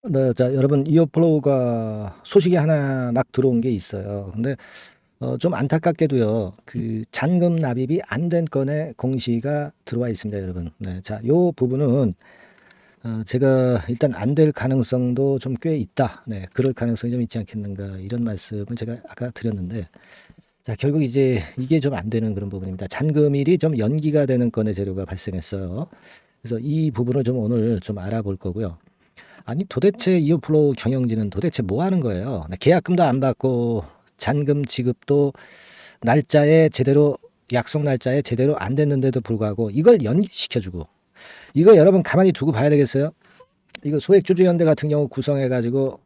네, 자, 여러분, 이어플로우가 소식이 하나 막 들어온 게 있어요. 근데 좀 안타깝게도요, 그 잔금 납입이 안 된 건의 공시가 들어와 있습니다, 여러분. 네, 자, 요 부분은 제가 일단 안 될 가능성도 좀 꽤 있다. 네, 그럴 가능성이 좀 있지 않겠는가 이런 말씀을 제가 아까 드렸는데, 자, 결국 이제 이게 좀 안 되는 그런 부분입니다. 잔금일이 좀 연기가 되는 건의 재료가 발생했어요. 그래서 이 부분을 좀 오늘 좀 알아볼 거고요. 아니 도대체 이어플로우 경영진은 도대체 뭐 하는 거예요? 계약금도 안 받고 잔금 지급도 날짜에 제대로 약속 날짜에 제대로 안 됐는데도 불구하고 이걸 연기시켜주고 이거 여러분 가만히 두고 봐야 되겠어요? 이거 소액주주연대 같은 경우 구성해가지고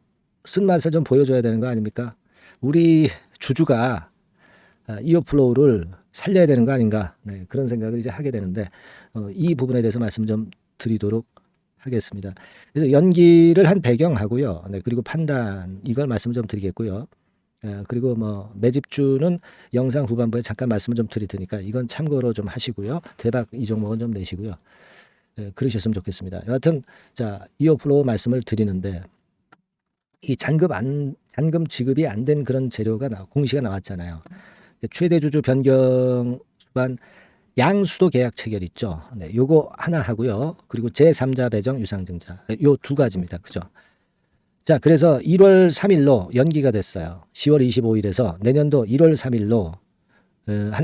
쓴맛을 좀 보여줘야 되는 거 아닙니까? 우리 주주가 이어플로우를 살려야 되는 거 아닌가? 네, 그런 생각을 이제 하게 되는데 이 부분에 대해서 말씀 좀 드리도록 하겠습니다. 그래서 연기를 한 배경하고요. 네, 그리고 판단 이걸 말씀 좀 드리겠고요. 그리고 뭐 매집주는 영상 후반부에 잠깐 말씀을 좀 드릴 테니까 이건 참고로 좀 하시고요. 대박 이 종목은 좀 내시고요. 그러셨으면 좋겠습니다. 여하튼 자 이어플로우 말씀을 드리는데 이 잔금 지급이 안 된 그런 재료가 공시가 나왔잖아요. 최대 주주 변경 수반 양수도 계약 체결 있죠. 네, 요거 하나 하고요. 그리고 제3자 배정 유상증자 요 두 가지입니다. 그죠? 자, 그래서 1월 3일로 연기가 됐어요. 10월 25일에서 내년도 1월 3일로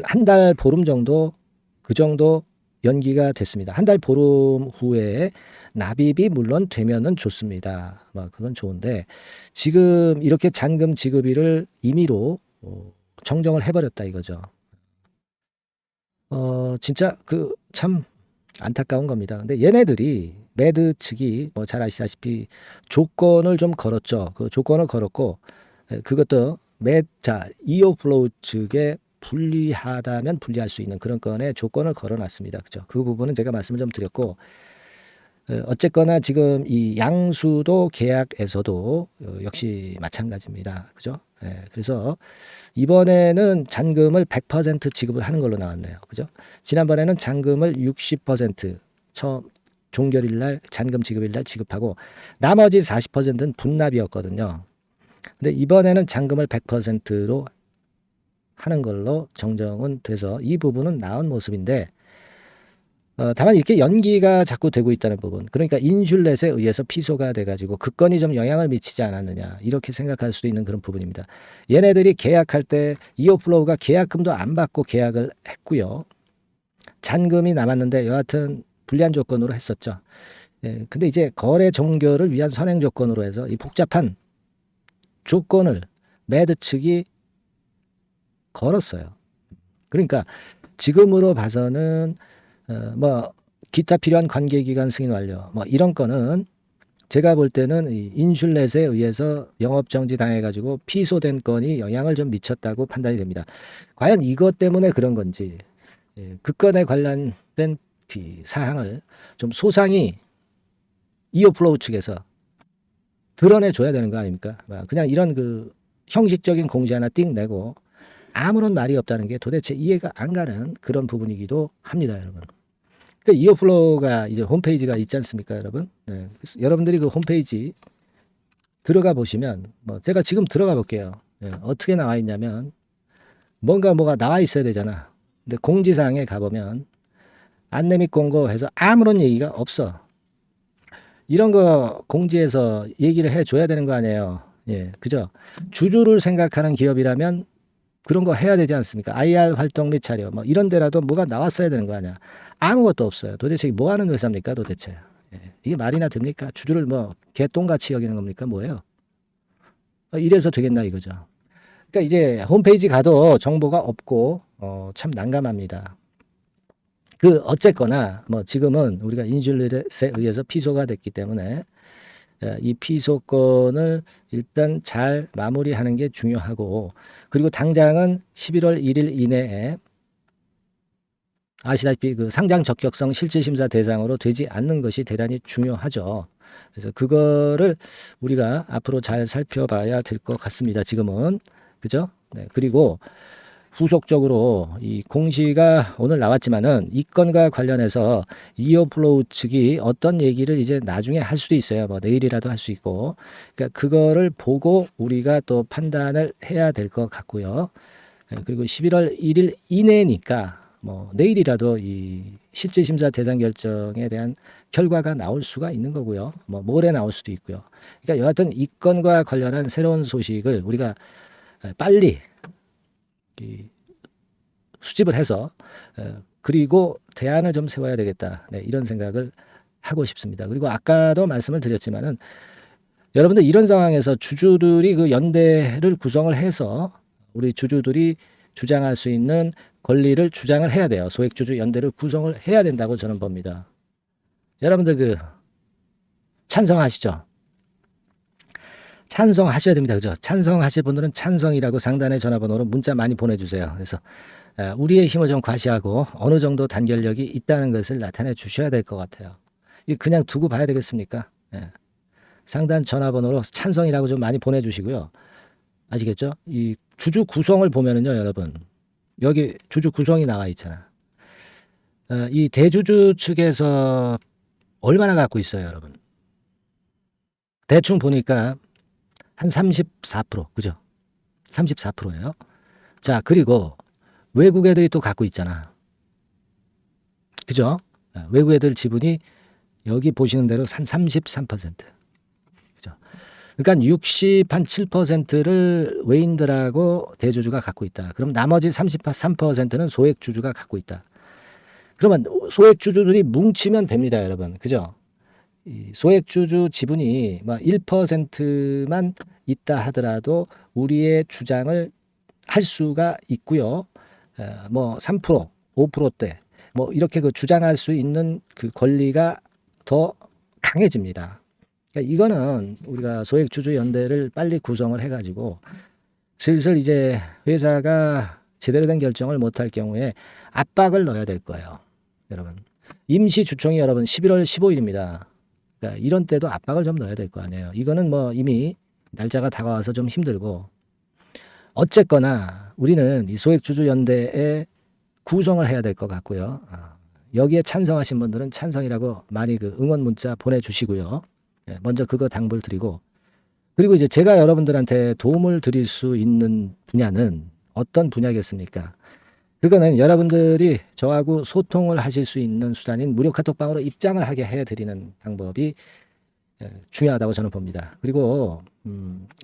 한 달 보름 정도 그 정도 연기가 됐습니다. 한 달 보름 후에 납입이 물론 되면은 좋습니다. 뭐 그건 좋은데 지금 이렇게 잔금 지급일을 임의로 정정을 해버렸다 이거죠. 진짜 그 참 안타까운 겁니다. 근데 얘네들이 매드 측이 뭐 잘 아시다시피 조건을 좀 걸었죠. 그 조건을 걸었고 그것도 자 이오플로우 측에 불리하다면 불리할 수 있는 그런 건에 조건을 걸어놨습니다. 그죠? 그 부분은 제가 말씀을 좀 드렸고 어쨌거나 지금 이 양수도 계약에서도 역시 마찬가지입니다. 그죠? 그래서 이번에는 잔금을 100% 지급을 하는 걸로 나왔네요. 그죠? 지난번에는 잔금을 60% 처음 종결일 날 잔금 지급일 날 지급하고 나머지 40%는 분납이었거든요. 근데 이번에는 잔금을 100%로 하는 걸로 정정은 돼서 이 부분은 나은 모습인데 다만 이렇게 연기가 자꾸 되고 있다는 부분. 그러니까 인슐렛에 의해서 피소가 돼가지고 그 건이 좀 영향을 미치지 않았느냐. 이렇게 생각할 수도 있는 그런 부분입니다. 얘네들이 계약할 때 이어플로우가 계약금도 안 받고 계약을 했고요. 잔금이 남았는데 여하튼 불리한 조건으로 했었죠. 근데 이제 거래 종결을 위한 선행 조건으로 해서 이 복잡한 조건을 매드 측이 걸었어요. 그러니까 지금으로 봐서는 뭐 기타 필요한 관계기간 승인 완료 뭐 이런 거는 제가 볼 때는 이 인슐렛에 의해서 영업정지 당해가지고 피소된 건이 영향을 좀 미쳤다고 판단이 됩니다. 과연 이것 때문에 그런 건지 그 건에 관련된 사항을 좀 소상히 이어플로우 측에서 드러내줘야 되는 거 아닙니까? 그냥 이런 그 형식적인 공지 하나 띵 내고 아무런 말이 없다는 게 도대체 이해가 안 가는 그런 부분이기도 합니다, 여러분. 그러니까 이어플로우가 이제 홈페이지가 있지 않습니까, 여러분? 네. 여러분들이 그 홈페이지 들어가 보시면 뭐 제가 지금 들어가 볼게요. 어떻게 나와 있냐면 뭐가 나와 있어야 되잖아. 근데 공지사항에 가보면 안내 및 공고해서 아무런 얘기가 없어. 이런 거 공지에서 얘기를 해줘야 되는 거 아니에요. 예, 그죠? 주주를 생각하는 기업이라면 그런 거 해야 되지 않습니까? IR 활동 및 자료 뭐 이런 데라도 뭐가 나왔어야 되는 거 아니야. 아무것도 없어요. 도대체 뭐 하는 회사입니까 도대체. 이게 말이나 됩니까? 주주를 뭐 개똥같이 여기는 겁니까? 뭐예요? 이래서 되겠나 이거죠. 그러니까 이제 홈페이지 가도 정보가 없고 참 난감합니다. 그 어쨌거나 뭐 지금은 우리가 인슐렛에 의해서 피소가 됐기 때문에 이 피소권을 일단 잘 마무리하는 게 중요하고 그리고 당장은 11월 1일 이내에 아시다시피 그 상장 적격성 실질심사 대상으로 되지 않는 것이 대단히 중요하죠. 그래서 그거를 우리가 앞으로 잘 살펴봐야 될 것 같습니다. 지금은 그죠? 네. 그리고 후속적으로 이 공시가 오늘 나왔지만은 이 건과 관련해서 이어플로우 측이 어떤 얘기를 이제 나중에 할 수도 있어요. 뭐 내일이라도 할 수 있고. 그러니까 그거를 보고 우리가 또 판단을 해야 될 것 같고요. 그리고 11월 1일 이내니까 뭐 내일이라도 이 실질 심사 대상 결정에 대한 결과가 나올 수가 있는 거고요. 뭐 모레 나올 수도 있고요. 그러니까 여하튼 이 건과 관련한 새로운 소식을 우리가 빨리 수집을 해서 그리고 대안을 좀 세워야 되겠다. 네, 이런 생각을 하고 싶습니다. 그리고 아까도 말씀을 드렸지만은 여러분들 이런 상황에서 주주들이 그 연대를 구성을 해서 우리 주주들이 주장할 수 있는 권리를 주장을 해야 돼요. 소액주주 연대를 구성을 해야 된다고 저는 봅니다. 여러분들 그 찬성하시죠? 찬성하셔야 됩니다. 그죠? 찬성하실 분들은 찬성이라고 상단의 전화번호로 문자 많이 보내주세요. 그래서 우리의 힘을 좀 과시하고 어느 정도 단결력이 있다는 것을 나타내 주셔야 될 것 같아요. 그냥 두고 봐야 되겠습니까? 예. 상단 전화번호로 찬성이라고 좀 많이 보내주시고요. 아시겠죠? 이 주주 구성을 보면은요, 여러분. 여기 주주 구성이 나와 있잖아. 이 대주주 측에서 얼마나 갖고 있어요, 여러분? 대충 보니까 한 34%, 그죠? 34%예요. 자, 그리고 외국 애들이 또 갖고 있잖아. 그죠? 외국 애들 지분이 여기 보시는 대로 한 33%. 그죠? 그러니까 67%를 외인들하고 대주주가 갖고 있다. 그럼 나머지 33%는 소액주주가 갖고 있다. 그러면 소액주주들이 뭉치면 됩니다, 여러분. 그죠? 이 소액주주 지분이 뭐 1%만 있다 하더라도 우리의 주장을 할 수가 있고요. 뭐 3%, 5%대 뭐 이렇게 그 주장할 수 있는 그 권리가 더 강해집니다. 그러니까 이거는 우리가 소액주주 연대를 빨리 구성을 해가지고 슬슬 이제 회사가 제대로 된 결정을 못할 경우에 압박을 넣어야 될 거예요. 여러분. 임시 주총이 여러분 11월 15일입니다. 그러니까 이런 때도 압박을 좀 넣어야 될 거 아니에요. 이거는 뭐 이미 날짜가 다가와서 좀 힘들고 어쨌거나 우리는 이 소액주주연대에 구성을 해야 될 것 같고요. 여기에 찬성하신 분들은 찬성이라고 많이 그 응원 문자 보내주시고요. 먼저 그거 당부를 드리고 그리고 이제 제가 여러분들한테 도움을 드릴 수 있는 분야는 어떤 분야겠습니까? 그거는 여러분들이 저하고 소통을 하실 수 있는 수단인 무료 카톡방으로 입장을 하게 해드리는 방법이 중요하다고 저는 봅니다. 그리고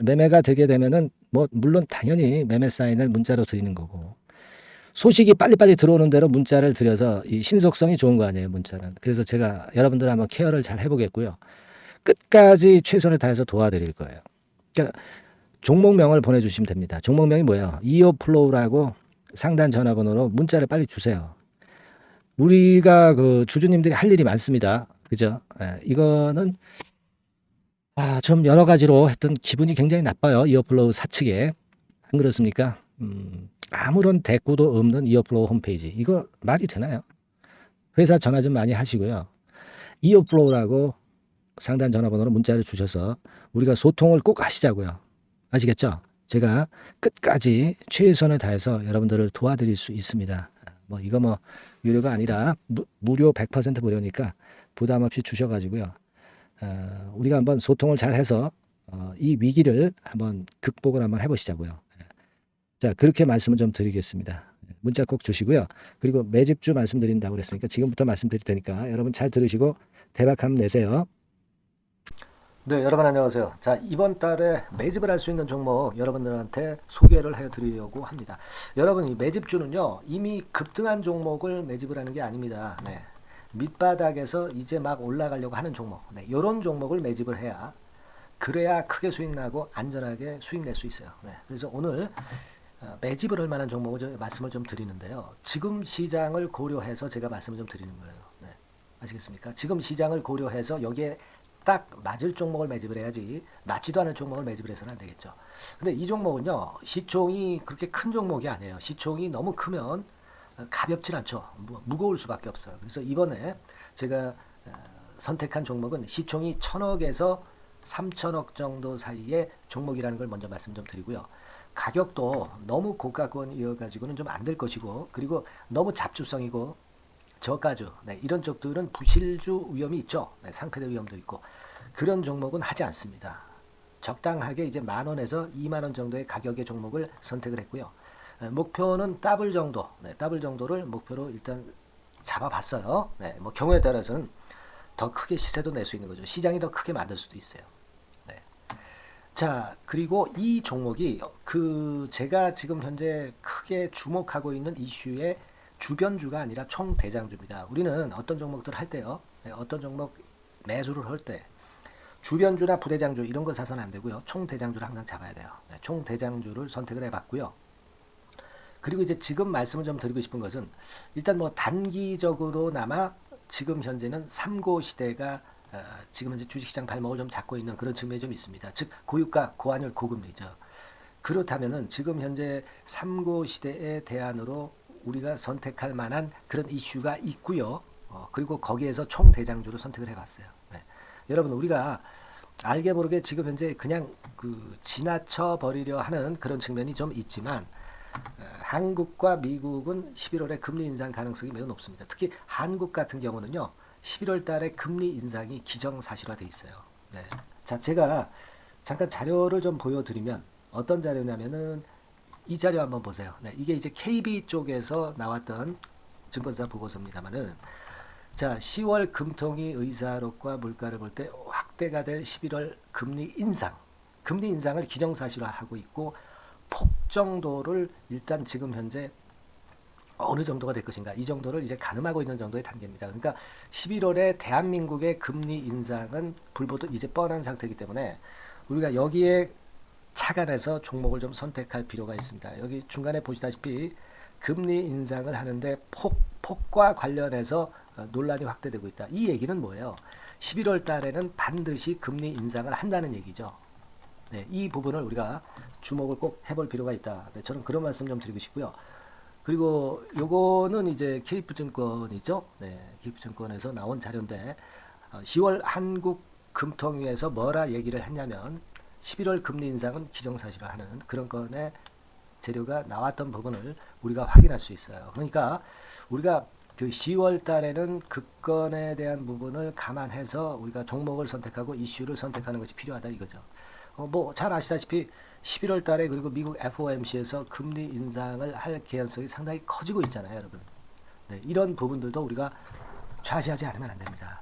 매매가 되게 되면은 뭐 물론 당연히 매매 사인을 문자로 드리는 거고 소식이 빨리빨리 들어오는 대로 문자를 드려서 이 신속성이 좋은 거 아니에요, 문자는. 그래서 제가 여러분들 한번 케어를 잘 해보겠고요. 끝까지 최선을 다해서 도와드릴 거예요. 그러니까 종목명을 보내주시면 됩니다. 종목명이 뭐예요? 이어플로우라고 상단 전화번호로 문자를 빨리 주세요. 우리가 그 주주님들이 할 일이 많습니다. 그죠? 이거는 좀 여러 가지로 했던 기분이 굉장히 나빠요. 이어플로우 사측에. 안 그렇습니까? 아무런 대꾸도 없는 이어플로우 홈페이지. 이거 말이 되나요? 회사 전화 좀 많이 하시고요. 이어플로우라고 상단 전화번호로 문자를 주셔서 우리가 소통을 꼭 하시자고요. 아시겠죠? 제가 끝까지 최선을 다해서 여러분들을 도와드릴 수 있습니다. 뭐 이거 뭐 유료가 아니라 무료 100% 무료니까 부담 없이 주셔가지고요. 우리가 한번 소통을 잘 해서 이 위기를 한번 극복을 한번 해보시자고요. 자, 그렇게 말씀을 좀 드리겠습니다. 문자 꼭 주시고요. 그리고 매집주 말씀드린다고 그랬으니까 지금부터 말씀드릴 테니까 여러분 잘 들으시고 대박 한번 내세요. 네, 여러분 안녕하세요. 자, 이번 달에 매집을 할 수 있는 종목 여러분들한테 소개를 해드리려고 합니다. 여러분, 이 매집주는요, 이미 급등한 종목을 매집을 하는 게 아닙니다. 네. 밑바닥에서 이제 막 올라가려고 하는 종목. 네, 이런 종목을 매집을 해야 그래야 크게 수익 나고 안전하게 수익 낼 수 있어요. 네, 그래서 오늘 매집을 할 만한 종목을 말씀을 좀 드리는데요. 지금 시장을 고려해서 제가 말씀을 좀 드리는 거예요. 네, 아시겠습니까? 지금 시장을 고려해서 여기에 딱 맞을 종목을 매집을 해야지 맞지도 않은 종목을 매집을 해서는 안 되겠죠. 근데 이 종목은요, 시총이 그렇게 큰 종목이 아니에요. 시총이 너무 크면 가볍진 않죠. 무거울 수밖에 없어요. 그래서 이번에 제가 선택한 종목은 시총이 1000억에서 3000억 정도 사이의 종목이라는 걸 먼저 말씀 좀 드리고요. 가격도 너무 고가권이어가지고는 좀 안 될 것이고, 그리고 너무 잡주성이고 저가주, 네, 이런 쪽들은 부실주 위험이 있죠. 네, 상패될 위험도 있고 그런 종목은 하지 않습니다. 적당하게 이제 10,000원에서 20,000원 정도의 가격의 종목을 선택을 했고요. 목표는 더블 정도, 네, 더블 정도를 목표로 일단 잡아봤어요. 네, 뭐 경우에 따라서는 더 크게 시세도 낼 수 있는 거죠. 시장이 더 크게 만들 수도 있어요. 네. 자, 그리고 이 종목이 그 제가 지금 현재 크게 주목하고 있는 이슈의 주변주가 아니라 총대장주입니다. 우리는 어떤 종목들 할 때요, 네, 어떤 종목 매수를 할 때 주변주나 부대장주 이런 거 사서는 안 되고요. 총대장주를 항상 잡아야 돼요. 네, 총대장주를 선택을 해봤고요. 그리고 이제 지금 말씀을 좀 드리고 싶은 것은 일단 뭐 단기적으로나마 지금 현재는 삼고 시대가 지금 현재 주식시장 발목을 좀 잡고 있는 그런 측면이 좀 있습니다. 즉 고유가, 고환율, 고금리죠. 그렇다면은 지금 현재 삼고 시대의 대안으로 우리가 선택할 만한 그런 이슈가 있고요. 그리고 거기에서 총대장주를 선택을 해봤어요. 네. 여러분 우리가 알게 모르게 지금 현재 그냥 그 지나쳐 버리려 하는 그런 측면이 좀 있지만 한국과 미국은 11월에 금리 인상 가능성이 매우 높습니다. 특히 한국 같은 경우는요, 11월 달에 금리 인상이 기정사실화돼 있어요. 네. 자, 제가 잠깐 자료를 좀 보여드리면 어떤 자료냐면은 이 자료 한번 보세요. 네, 이게 이제 KB 쪽에서 나왔던 증권사 보고서입니다만은 자, 10월 금통위 의사록과 물가를 볼 때 확대가 될 11월 금리 인상, 금리 인상을 기정사실화하고 있고 폭 정도를 일단 지금 현재 어느 정도가 될 것인가 이 정도를 이제 가늠하고 있는 정도의 단계입니다. 그러니까 11월에 대한민국의 금리 인상은 불보듯 이제 뻔한 상태이기 때문에 우리가 여기에 착안해서 종목을 좀 선택할 필요가 있습니다. 여기 중간에 보시다시피 금리 인상을 하는데 폭과 관련해서 논란이 확대되고 있다. 이 얘기는 뭐예요? 11월 달에는 반드시 금리 인상을 한다는 얘기죠. 네, 이 부분을 우리가 주목을 꼭 해볼 필요가 있다. 네, 저는 그런 말씀 좀 드리고 싶고요. 그리고 요거는 이제 KF증권이죠. 네, KF증권에서 나온 자료인데 10월 한국 금통위에서 뭐라 얘기를 했냐면 11월 금리 인상은 기정사실화하는 그런 건의 재료가 나왔던 부분을 우리가 확인할 수 있어요. 그러니까 우리가 그 10월 달에는 그 건에 대한 부분을 감안해서 우리가 종목을 선택하고 이슈를 선택하는 것이 필요하다 이거죠. 뭐 잘 아시다시피 11월 달에 그리고 미국 FOMC에서 금리 인상을 할 개연성이 상당히 커지고 있잖아요, 여러분. 네, 이런 부분들도 우리가 좌시하지 않으면 안 됩니다.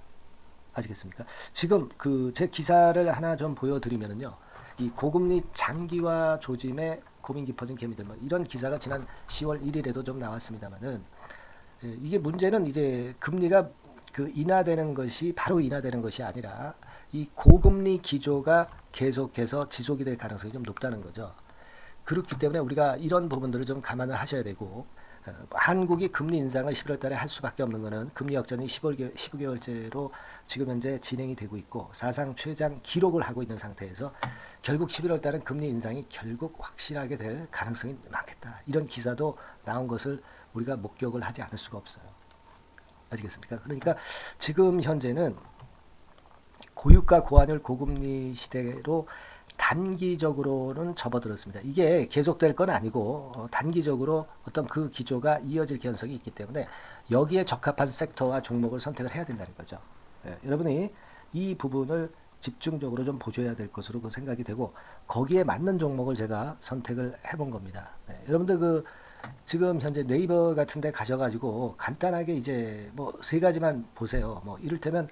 아시겠습니까? 지금 그 제 기사를 하나 좀 보여드리면은요, 이 고금리 장기화 조짐에 고민 깊어진 개미들 뭐 이런 기사가 지난 10월 1일에도 좀 나왔습니다만은 이게 문제는 이제 금리가 그 인하되는 것이 바로 인하되는 것이 아니라 이 고금리 기조가 계속해서 지속이 될 가능성이 좀 높다는 거죠. 그렇기 때문에 우리가 이런 부분들을 좀 감안을 하셔야 되고 한국이 금리 인상을 11월 달에 할 수밖에 없는 것은 금리 역전이 15개월째로 지금 현재 진행이 되고 있고 사상 최장 기록을 하고 있는 상태에서 결국 11월 달은 금리 인상이 결국 확실하게 될 가능성이 많겠다. 이런 기사도 나온 것을 우리가 목격을 하지 않을 수가 없어요. 아시겠습니까? 그러니까 지금 현재는 고유가 고환율 고금리 시대로 단기적으로는 접어들었습니다. 이게 계속될 건 아니고 단기적으로 어떤 그 기조가 이어질 개연성이 있기 때문에 여기에 적합한 섹터와 종목을 선택을 해야 된다는 거죠. 여러분이 이 부분을 집중적으로 좀 보셔야 될 것으로 그 생각이 되고 거기에 맞는 종목을 제가 선택을 해본 겁니다. 여러분들 그 지금 현재 네이버 같은 데 가셔가지고 간단하게 이제 뭐 세 가지만 보세요. 뭐 이를테면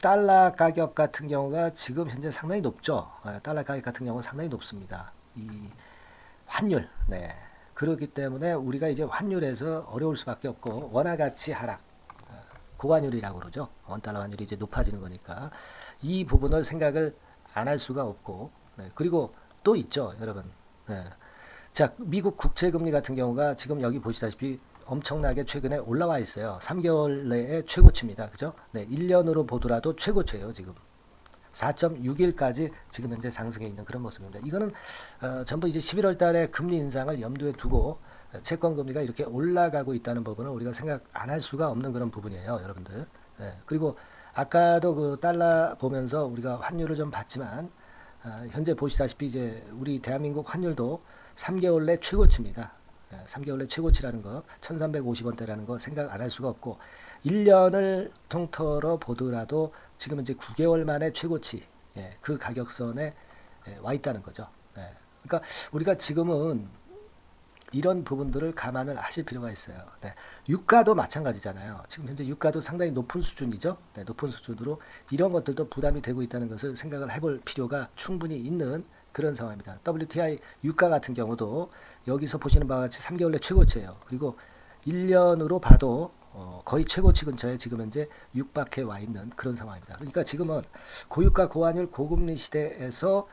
달러 가격 같은 경우가 지금 현재 상당히 높죠. 달러 가격 같은 경우는 상당히 높습니다. 이 환율, 네. 그렇기 때문에 우리가 이제 환율에서 어려울 수밖에 없고 원화 가치 하락, 고환율이라고 그러죠. 원달러 환율이 이제 높아지는 거니까 이 부분을 생각을 안 할 수가 없고, 네. 그리고 또 있죠, 여러분. 네. 자, 미국 국채금리 같은 경우가 지금 여기 보시다시피 엄청나게 최근에 올라와 있어요. 3개월 내에 최고치입니다. 그죠? 네, 1년으로 보더라도 최고치예요, 지금. 4.61까지 지금 현재 상승해 있는 그런 모습입니다. 이거는 전부 이제 11월 달에 금리 인상을 염두에 두고 채권 금리가 이렇게 올라가고 있다는 부분을 우리가 생각 안 할 수가 없는 그런 부분이에요, 여러분들. 네, 그리고 아까도 그 달러 보면서 우리가 환율을 좀 봤지만 현재 보시다시피 이제 우리 대한민국 환율도 3개월 내 최고치입니다. 3개월 내 최고치라는 거 1350원대라는 거 생각 안 할 수가 없고 1년을 통틀어 보더라도 지금 이제 9개월 만에 최고치 그 가격선에 와 있다는 거죠. 그러니까 우리가 지금은 이런 부분들을 감안을 하실 필요가 있어요. 유가도 마찬가지잖아요. 지금 현재 유가도 상당히 높은 수준이죠. 높은 수준으로 이런 것들도 부담이 되고 있다는 것을 생각을 해볼 필요가 충분히 있는 그런 상황입니다. WTI 유가 같은 경우도 여기서 보시는 바와 같이 3개월 내 최고치예요. 그리고 1년으로 봐도 거의 최고치 근처에 지금 현재 육박해 와 있는 그런 상황입니다. 그러니까 지금은 고유가 고환율 고금리 시대에서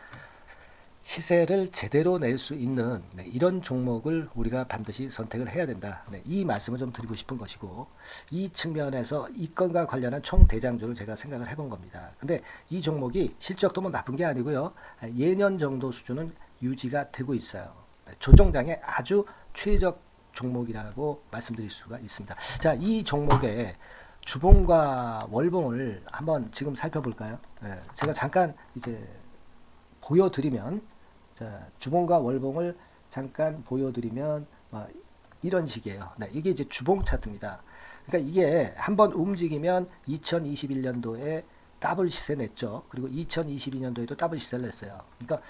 시세를 제대로 낼 수 있는 이런 종목을 우리가 반드시 선택을 해야 된다. 이 말씀을 좀 드리고 싶은 것이고 이 측면에서 이 건과 관련한 총 대장주를 제가 생각을 해본 겁니다. 근데 이 종목이 실적도 뭐 나쁜 게 아니고요. 예년 정도 수준은 유지가 되고 있어요. 조정장의 아주 최적 종목이라고 말씀드릴 수가 있습니다. 자, 이 종목의 주봉과 월봉을 한번 지금 살펴볼까요? 제가 잠깐 이제 보여드리면, 자, 주봉과 월봉을 잠깐 보여드리면 이런 식이에요. 이게 이제 주봉 차트입니다. 그러니까 이게 한번 움직이면 2021년도에 더블 시세 냈죠. 그리고 2022년도에도 더블 시세를 냈어요. 그러니까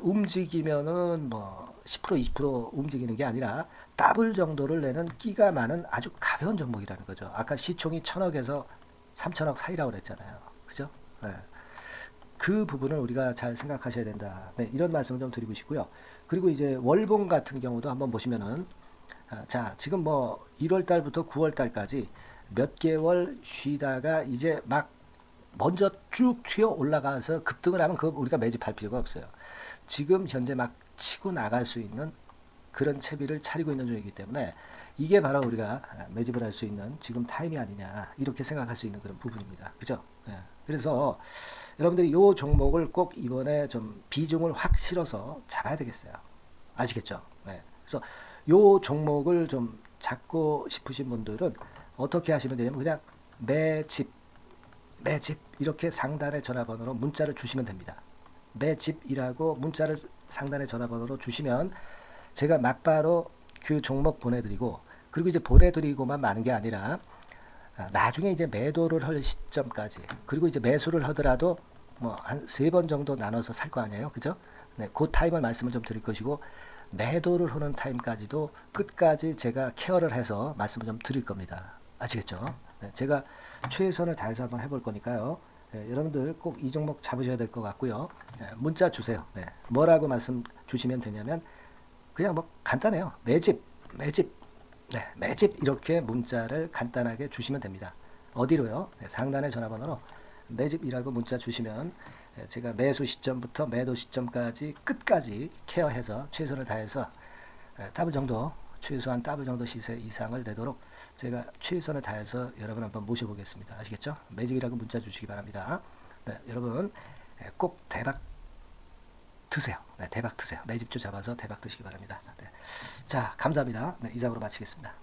움직이면은 뭐 10% 20% 움직이는 게 아니라 더블 정도를 내는 끼가 많은 아주 가벼운 종목이라는 거죠. 아까 시총이 1000억에서 3000억 사이라고 그랬잖아요. 그죠? 그 부분을 우리가 잘 생각하셔야 된다. 이런 말씀을 좀 드리고 싶고요. 그리고 이제 월봉 같은 경우도 한번 보시면은, 자, 지금 뭐 1월 달부터 9월 달까지 몇 개월 쉬다가 이제 막 먼저 쭉 튀어 올라가서 급등을 하면 그거 우리가 매집할 필요가 없어요. 지금 현재 막 치고 나갈 수 있는 그런 채비를 차리고 있는 중이기 때문에 이게 바로 우리가 매집을 할 수 있는 지금 타임이 아니냐 이렇게 생각할 수 있는 그런 부분입니다. 그죠? 그래서 여러분들이 이 종목을 꼭 이번에 좀 비중을 확 실어서 잡아야 되겠어요. 아시겠죠? 그래서 이 종목을 좀 잡고 싶으신 분들은 어떻게 하시면 되냐면 그냥 매집 이렇게 상단의 전화번호로 문자를 주시면 됩니다. 매집이라고 문자를 상단의 전화번호로 주시면 제가 막바로 그 종목 보내드리고, 그리고 이제 보내드리고만 마는 게 아니라 나중에 이제 매도를 할 시점까지, 그리고 이제 매수를 하더라도 뭐 한 3번 정도 나눠서 살 거 아니에요. 그죠? 그 타임을 말씀을 좀 드릴 것이고, 매도를 하는 타임까지도 끝까지 제가 케어를 해서 말씀을 좀 드릴 겁니다. 아시겠죠? 제가 최선을 다해서 한번 해볼 거니까요. 여러분들 꼭 이 종목 잡으셔야 될 것 같고요. 문자 주세요. 뭐라고 말씀 주시면 되냐면 그냥 뭐 간단해요. 매집 이렇게 문자를 간단하게 주시면 됩니다. 어디로요? 상단의 전화번호로 매집이라고 문자 주시면 제가 매수 시점부터 매도 시점까지 끝까지 케어해서 최선을 다해서 더블 정도, 최소한 더블 정도 시세 이상을 내도록 제가 최선을 다해서 여러분 한번 모셔보겠습니다. 아시겠죠? 매집이라고 문자 주시기 바랍니다. 여러분 꼭 대박 드세요. 대박 드세요. 매집주 잡아서 대박 드시기 바랍니다. 자, 감사합니다. 이상으로 마치겠습니다.